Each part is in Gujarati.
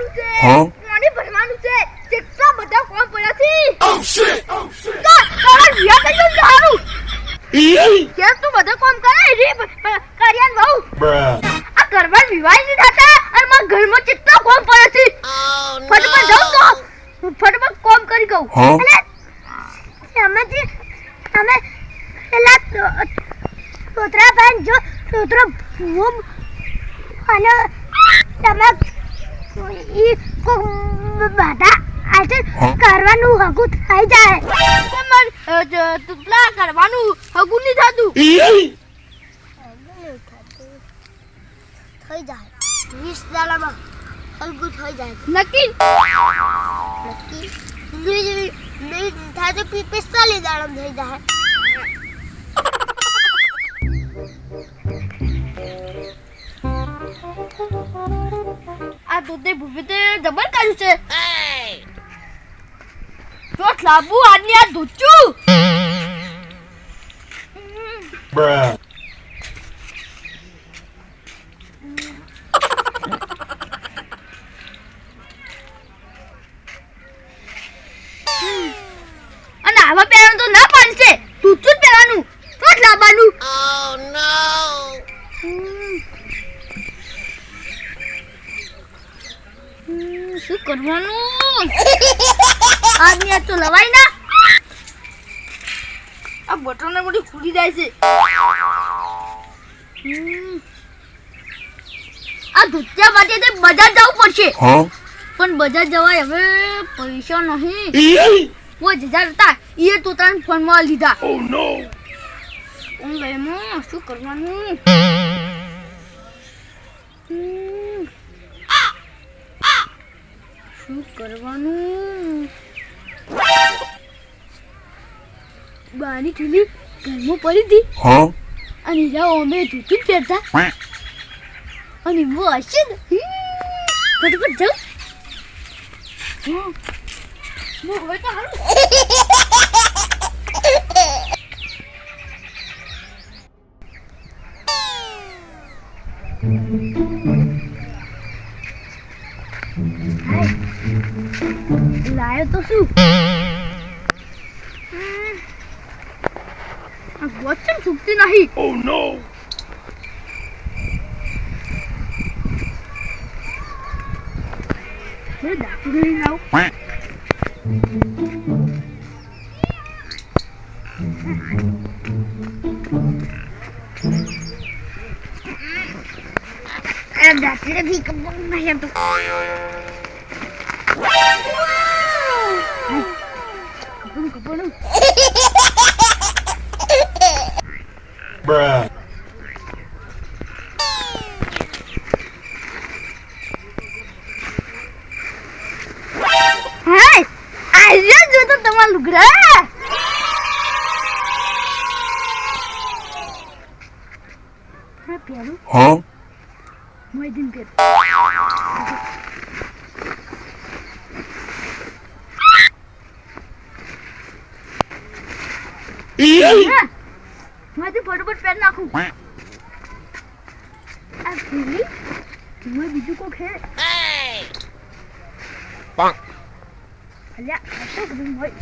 નાવાનું છે પાણી ભરવાનું છે કેટલા બધા કોમ પડ્યા છે ઓ શિટ તારા વિયા થઈ ગયું સારું કેમ તું બધા કોમ કરે રે કર્યાન બહુ આ કરવા વિવાહ નહીં થતા અને મારા ઘરમાં કેટલા કોમ પડ્યા છે ફટાફટ જાઉં તો ફટાફટ કોમ કરી ગઉં એટલે અમે પેલા તોતરા ભાઈ જો તોતરો ભૂમ અને તમે ઈ બાધા આજે કરવાનું હગું થઈ જાય તુપલા કરવાનું હગું નહીં થતું થઈ જાય 20 દાડામાં હગું થઈ જાય નક્કી નહીં થાય તો 45 દાડામાં થઈ જાય આ દૂધે ભૂપીતે જબર કર્યું છે તો લાબુ આની આ દૂધચું અને આવા પહેરવાનું તો ના પાડશે દૂધચું જ પહેરવાનું તો લાવવાનું ઓહ નો શું કરવાનું આની આ તો લવાય ના આ બટન ને બધી ખુલી જાય છે આ ધુત્યા માટે તે બજાર જવું પડશે પણ બજાર જવાય હવે પૈસા નહીં વો જજા હતા એ તો તને ફોન માં લીધા ઓ નો ઓનલાઈન શું કરવાનું શું કરવાનું બાની ઠીલી ઘરમાં પડી હતી અને જાઓ અમે જૂતું પહેરતા અને હું હશે ને ફટાફટ જાઉં હવે તો હારું લાયો તો શું આ વોચન છૂટતી નહીં ઓ નો મેં દાંતું લઈને આવું દાંતી ભી કબૂલ નહીં તો કપડું bruh hey આયા જો તો તમાર લુગડા હા પેલું હા મોય દિન પેર માથી ફટાફટ પેર નાખું આ ફીલી તું બીજું કોક હે પાંક અલ્યા આ તો બધું હોય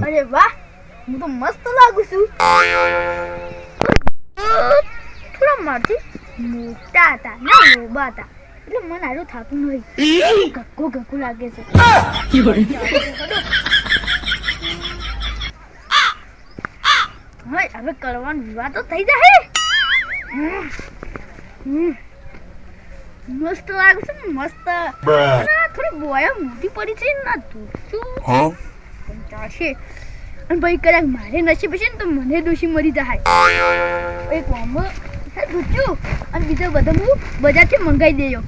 અરે વાહ હું તો મસ્ત લાગુ છું થોડા મારથી મોટા હતા ના મોબા હતા એટલે મને આરું થાતું નહીં ગક્કો લાગે છે હવે કરવાનું વિવાહ તો થઈ જાય મસ્ત લાગે છે મસ્ત થોડી બોયા મોટી પડી છે ના તું ચાલશે અને ભાઈ કદાચ મારે નસીબ હશે ને તો મને દોષી મરી જાય એક કોમ્બો દૂધું અને બીજો બધો હું બજારથી મંગાવી દેયો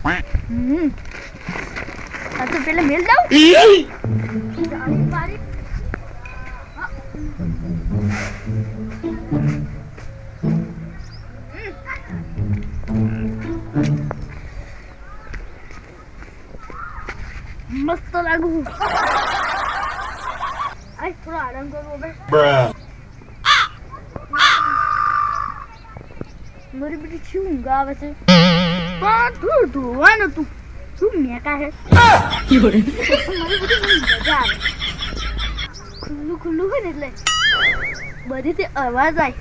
આ તો પેલા મેલ જાઉં લાગુ છું આજ થોડો આરામ કરવો બે મારી બેટી શું ઊંઘ આવે છે તું ધોવાનું તું શું મેકા છે મારી બેટી મજા આવે ખુલ્લું ખુલ્લું હોય ને એટલે બધી તે અવાજ આવે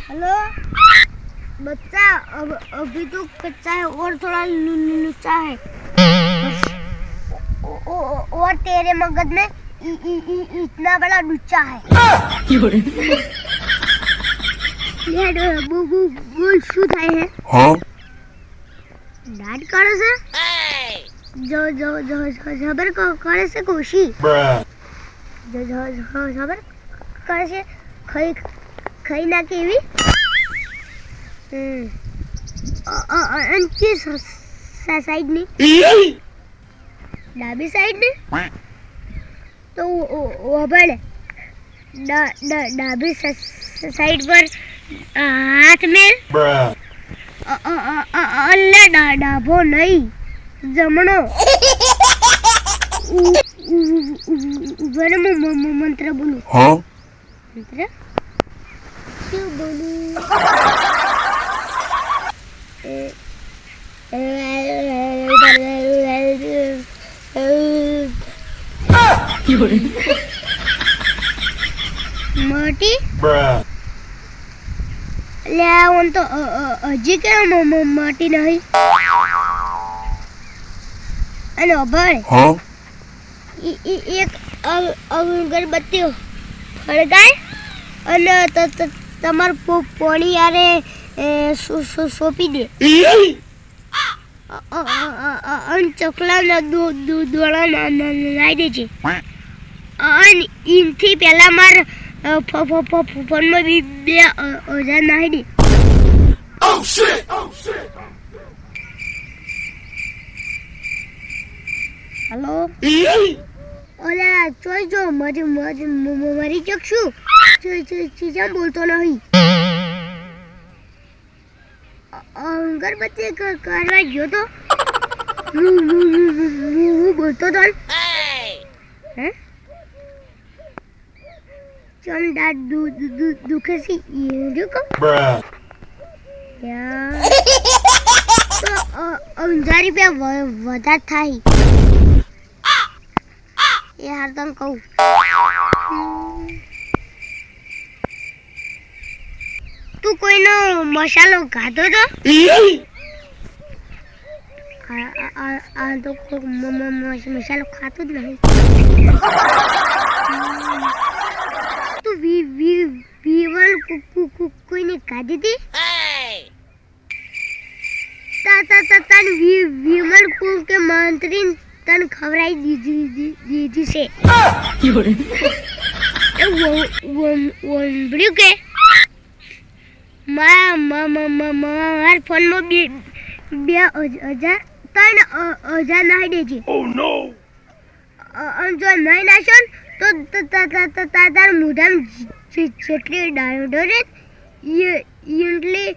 हेलो बच्चा अभी तो कच्चा है और थोड़ा लुच्चा है और तेरे मगज में इतना बड़ा लुच्चा है ये बोल શું થાય હે હા દાડ કરે છે જો ખબર કરે છે કોશી ખબર કરે છે ખાઈ ના કેવી અંચી સાઈડ ની ડાબી સાઈડ ની તો ઓબળે ડાબી સાઈડ પર હાથ મેલ અલ્લે ડાબો નહીં જમણો મંત્ર બોલું મંત્ર શું બોલું મોટી લે ઓન તો હજી કેમ મોટી નહીં અને અભળ એક અગરબત્તી ફળગાય અને તમારું પોણી યારે સોંપી દે ચકલા દોડા નાઈ દેજે અને એનથી પહેલા માર ફોનમાં બે ઓજા નાઈ દે હેલો ઓલા ચોઈ જો મરી જશું ચીજા બોલતો નહીં અગરબત્તી કરવા ગયો તો હું બોલતો તો હે ચલ દાદ દુખે છે રૂકો તો 11 રૂપિયા વધારે થાય એ હાર તને કહું તું કોઈનો મસાલો ખાધો તો આ તો મસાલો ખાતો જ નહીં તું વિવલ કોઈને ખાધી હતી તન વિમલ કે મંત્રી તન ખવડાવી દીધી છે વંભળ્યું કે મારા ફોનમાં 2000 નાખી દેજે જો નહીં નાખશો તો તારા મોઢામાં જેટલી ડાયોડો રે એટલી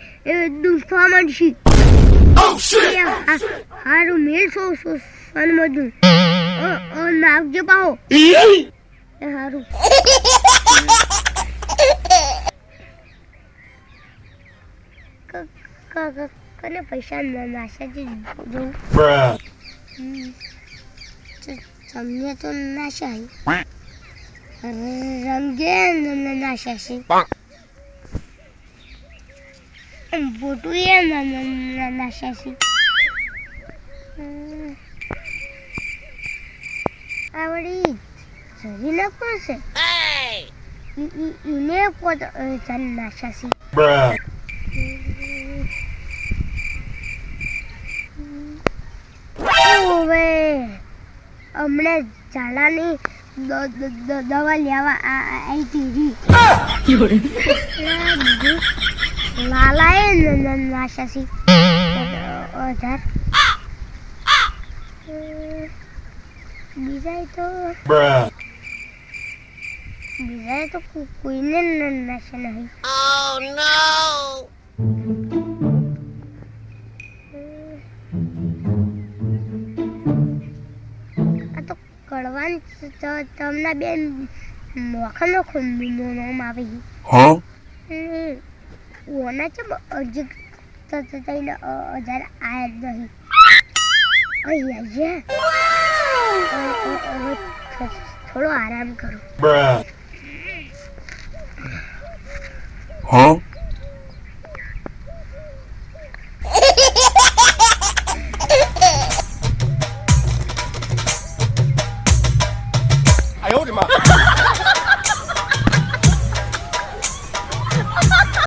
દુખવા માંડશે હારું મેલ સોન મધું નાખજો પાહો હારું કને પૈસા નાશા જોઉં તમને તો નાશા રંગે નાશા છે બોટું એ નાશા છે આવડી જરી ના પડશે એને પોત નાશા છે હમણે ઝાડાની દવા લેવા આવી હતી લાલાએ નાશાસી 1000 બીજા તો બીજા તો કોઈને નશે નહીં. આ તો કડવાન તમને બેન મોખાનો ખૂંદીનો નામ આવે ઓના છે અજગ થઈને 1000 આયા જ નહીં. થોડો આરામ કરો.